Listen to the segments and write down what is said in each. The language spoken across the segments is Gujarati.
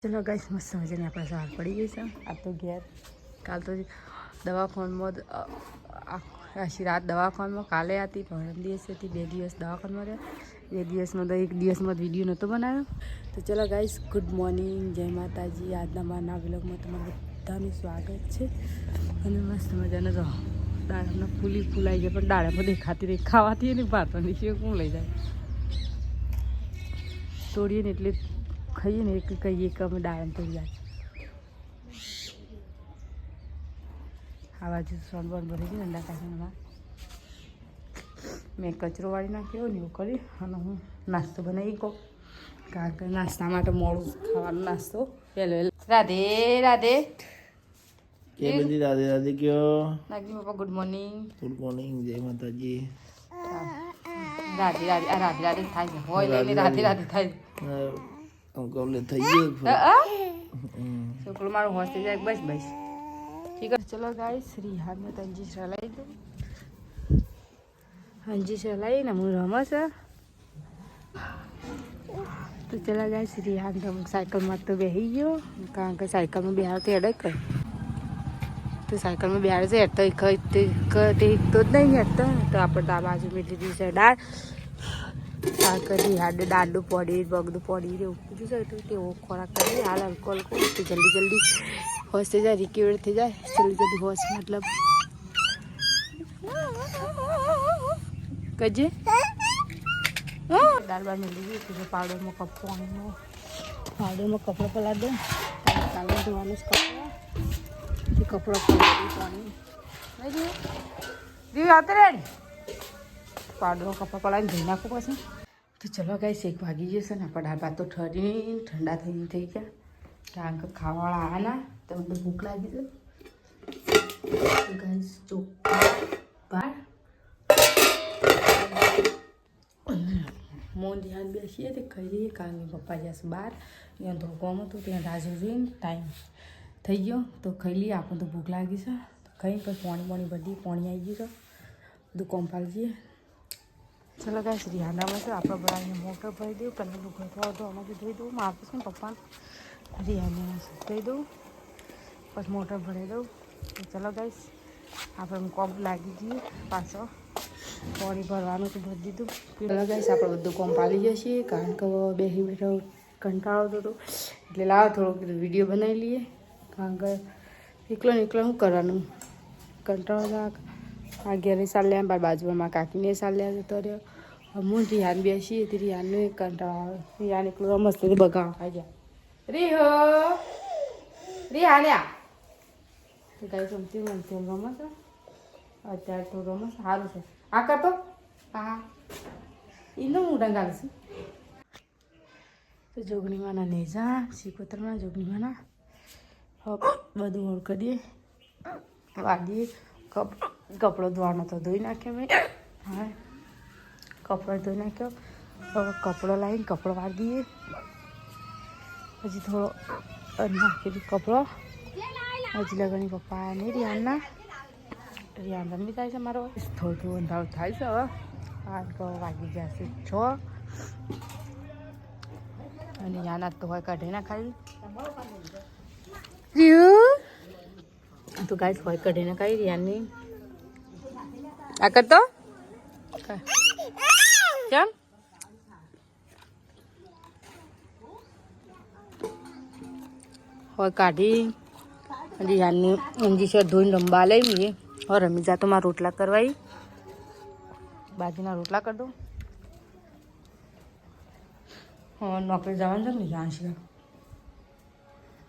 ચલો ગાઈસ મસ્ત મજાની આપણે સવાર પડી ગઈ છે. આ તો ઘેર કાલ તો દવાખાનામાં આખી રાત દવાખાનામાં કાલે હતી, પરમ દિવસે હતી, 2 દિવસ દવાખાનામાં રહ્યા. 2 દિવસમાં તો 1 દિવસમાં વિડીયો નહોતો બનાવ્યો. તો ચલો ગાઈસ ગુડ મોર્નિંગ, જય માતાજી. આજના મારા વ્લોગમાં તમારું બધાનું સ્વાગત છે. અને મસ્ત મજાનો જો દાળમાં ફૂલાઈ જાય, પણ દાળમાં દેખાતી રહી, ખાવાથી ને ભાતવાની છે કોણ લઈ જાય. તોડીએ ને એટલે ખાઈએ ને એક કહીએ કે અમે દાળમ તોડી જાય. આ બાજુ સોનબોન ભરી ગઈ અંડા કાઢીમાં મેં કચરો વાળી નાખ્યો ને એવું કરી અને હું નાસ્તો બનાવી કહું, કારણ કે નાસ્તા માટે મોડું ખાવાનો નાસ્તો પહેલો. રાધે રાધે કે બધી રાધે રાધે કયો નાગજી પપ્પા ગુડ મોર્નિંગ. ગુડ મોર્નિંગ, જય માતાજી. રાધે રાધે આ રાધે રાધે થાય છે, હોય લઈને રાધે રાધે થાય. અંકલ થઈ ગયો છોકરો મારું હોસ્ટેલ જાય બસ બસ ઠીક છે. ચલો ગાઈસ રિહાન મેં તંજી ચલાવી દઉં, હંજી ચલાવીને હું રમસ. તો ચલો ગાઈસ રિહાન તો સાયકલમાં તો બેસી ગયો, કારણ કે સાયકલમાં બેહાર તો હેડ કર તો સાયકલમાં બેહાડે છે હેઠતો તો જ નહીં હેઠતો. તો આપણે તો આ બાજુ મેળવી દીધી છે દાળ, કારણ કે રિહાડે દાંડું પડી બગડું પડી એવું બધું છે, તો તેવો ખોરાક કરી હાલ હલકો હલકો જલ્દી હોશ થઈ જાય, રિકવર થઈ જાય જલ્દી હોશ. મતલબ કજે દાળ બાર મેળવી દીધી તો પાવડરમાં કપડો પલા દો, કાલે ધોવાનું જ કપડા તે કપડો પલાળી પાણી આવતે રે પાવડરમાં કપડા પલાળીને ધોઈ નાખવું પછી. તો ચલો ગાઈસ 1 વાગી જશે ને આપણે દાળ ભાત તો ઠરીને ઠંડા થઈ ગયા, કારણ કે ખાવાવાળા આવ્યા ના તો બધું ભૂખ લાગી છે. ગાઈસ ચોખ્ખા ભાત મોં ધ્યાન બેસીએ તો ખાઈ લઈએ, કારણ કે પપ્પા જશે બહાર, ત્યાં ધોકવામાં હતું ત્યાં રાજુ જોઈને ટાઈમ થઈ ગયો તો ખાઈ લઈએ. આપણને તો ભૂખ લાગી છે તો ખાઈ પછી પાણી બધી પાણી આવી ગયું છે, બધું કોમ્પાલ જઈએ. ચલો ગાઈસ રિહાનામાં છે આપણે બનાવીને મોટર ભરી દઉં, પહેલાં લુગડો થોડો આમાંથી ધોઈ દઉં, મારું છે ને પપ્પા રિહાનામાં ધોઈ દઉં પછી મોટર ભરી દઉં. તો ચલો ગાઈસ આપણે કોમ લાગી જઈએ, પાછો પાણી ભરવાનું તો ભરી દીધું. ચલો ગાઈસ આપણે બધું કોમ પાલી જઈએ, કારણ કે બેસી બેઠો કંટાળો હતો એટલે લાવો થોડોક વિડીયો બનાવી લઈએ, કારણ કે એકલો શું કરવાનું કંટાળો. આ ઘેરે ચાલ્યા બાર બાજુમાં મારા કાકીને ચાલ્યા જતો રહ્યો. હું રિહાન બેસીએ તો રિહાનનો એક કંટાળો આવે, રિહાન એકલું રમસ તો બગાવા ખાઈ જાય. રિહાન્યા તો કાંઈ ગમતી રમશે રમસ અત્યારે તો રમસ સારું છે. આ કરતો હા એનો મોટા ગાલશું. તો જોગણીમાંના નેજા શીકોતરમાં જોગણીમાંના બધું ઓળ કરીએ વાગીએ. કપડો ધોવાનો તો ધોઈ નાખ્યો મેં, હા કપડો ધોઈ નાખ્યો. હવે કપડો લાવીને કપડો વાળી દઈએ, પછી થોડો નાખી દીધો કપડો. હજી લગણી પપ્પા નહીં રિહાન રમી થાય છે મારો, થોડું અંધારું થાય છે. હવે આ તો વાગી જશે 6 અને યાના તો હોય કાઢી ના ખાઈ તો ગાઈસ હોય કાઢીને ખાઈ રિયાની આ કરતો કેમ હોય કાઢી રિયાની ઊંજી છે ધોઈને રમવા લઈ મીએ. હવે રમી જા તો મારા રોટલા કરવાઈ, બાજરીના રોટલા કરી દઉં. હા નોકરી જવાનું છે ને જ્યાં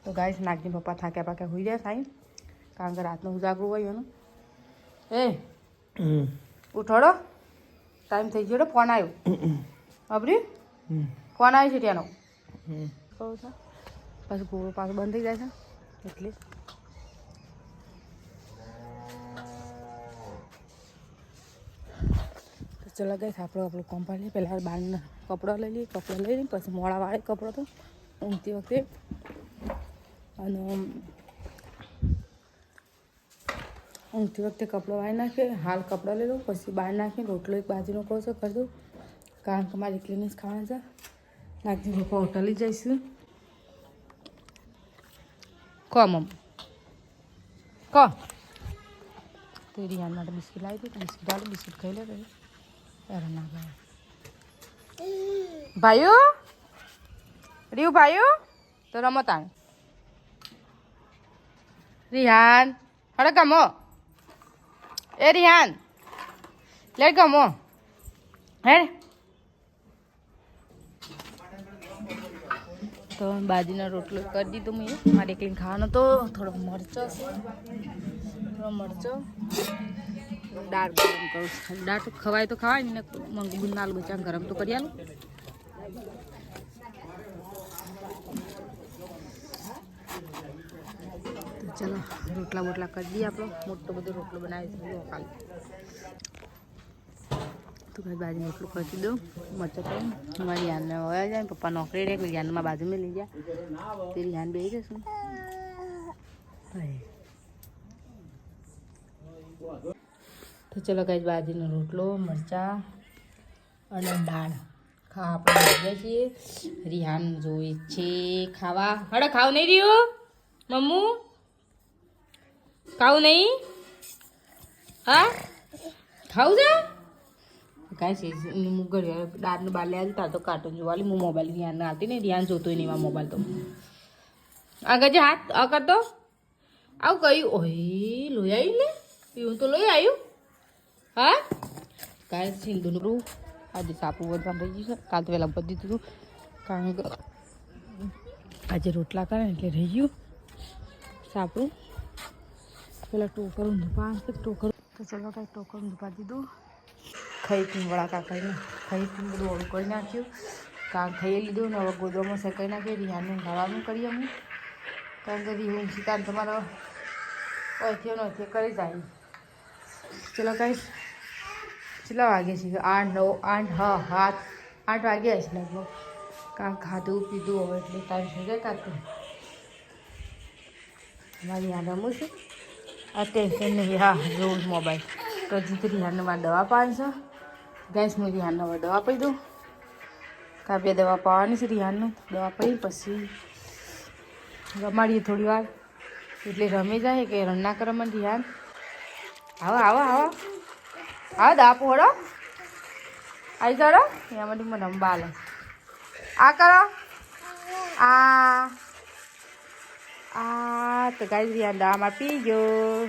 તો ગાઈસ નાગની પપ્પા થાક્યા પાક્યા હોઈ જાય થાય, કારણ કે રાતનું ઉજાગરું હોય એનું. એ ઉઠોડો ટાઈમ થઈ ગયો, ફોન આવ્યો અબરી ફોન આવ્યો છે ત્યાંનો કહું છે, પાછું ગોળો પાછું બંધ થઈ જાય છે એટલે. ચલો ગાઈસ આપણું કોમ્પા લઈએ, પહેલાં બહારનો કપડો લઈ લઈએ, કપડો લઈ લઈએ પછી મોડા વાળે કપડો તો ઊંઘતી વખતે. અને ઊંઘતી વખતે કપડો વાળી નાખીએ, હાલ કપડો લઈ લઉં પછી બહાર નાખીને રોટલો એક બાજુનો કહું છું કરી દઉં, કારણ કે મારે એકલીને જ ખાવાના છે. નાગજી પપ્પા હોટલે જઈશું કહો મમ કહો તો રિહાન માટે બિસ્કિટ લાવી દે બિસ્કિટ આવું બિસ્કિટ ખાઈ લે પછી અરે ના ભાઈઓ રીવ ભાઈઓ તો રમતા રિહાન હડે ગમો એ રિહાન લે ગમો હે તો બાજરીનો રોટલો કરી દીધો મેં મારે એકલીને ખાવાનો તો થોડો મરચો દાળ ગરમ કરું દાળ તો ખવાય તો ખવાય ને મંગું નાલ બચા ગરમ તો કરી આલું તો ચલો રોટલા બોટલા કરી દઈએ આપણો મોટો બધો રોટલો બનાવી દીધો કાલે તો ભાઈ બાજુ રોટલું કરી દીધો મરચો કરીને મારી યાનને વયા જાય પપ્પા નોકરી રહે કોઈ યાનમાં બાજુમાં લઈ જાય તેરી યાન બેસી જશું તો ચલો ગાઈસ બાજરીનો રોટલો મરચાં અને દાળ ખાવા આપણે લાગ્યા છીએ રિહાન જોઈ છે ખાવા હડે ખાવ નહીં રહ્યું મમ્મુ ખાવું નહીં હા ખાવું છે કાંઈ છે હું ઘરે દાળનું બાર લે તાર તો કાર્ટૂન જોવા હું મોબાઈલ રિહાન આવતી નહીં રિહાન જોતો નહીં એમાં મોબાઈલ તો આગળ જે હાથ આ કરતો આવું કયું ઓય લોહી આવ્યું ને એવું તો લોહી આવ્યું હા કાંઈ સિંધુનું આજે સાપુ વધવાનું રહી ગયું છે કાલ તો વહેલા બધી દીધું કારણ કે આજે રોટલા કરે એટલે રહી ગયું સાપડું પેલા ટોકરું ધૂપા ટોકરું તો ચલો કાંઈ ટોકરું ધૂપા દીધું ખાઈ પીને વડા કાકાઈને ખાઈ પીને બધું ઓળું કરી નાખ્યું કાં ખાઈ લીધું ને હવે ગોદરામાં શેકાઈ નાખીએ રિહાનનું ખાવાનું કરીએ અમે કારણ કે રિહાન શિકાર તમારો અહીંથી નથી કરી જાય ચલો કાંઈ કેટલા વાગે છે 8 9 8 હા 8 વાગ્યા છે લગભગ કાં ખાધું પીધું હવે એટલે ટાઈમ થઈ જાય કાઢતું મારી યાદ રમું છું આ ટેન્શન નહીં હા જોઉં મોબાઈલ તો જીત રિહાનને મારે દવા પાવાની છે ગેસ હું રિહાનને હવે દવા પી દઉં કાવ્ય દવા પાવાની છે રિહાનને દવા પી પછી રમાડીએ થોડી વાર એટલે રમી જાય કે રન ના કરે મને રિહાન આવો આવો આવો હા દવા પોળો આવી જાડો એમાંથી મને રમવા લે આ કરો આ તો ગાય રિહાન દવામાં પી ગયો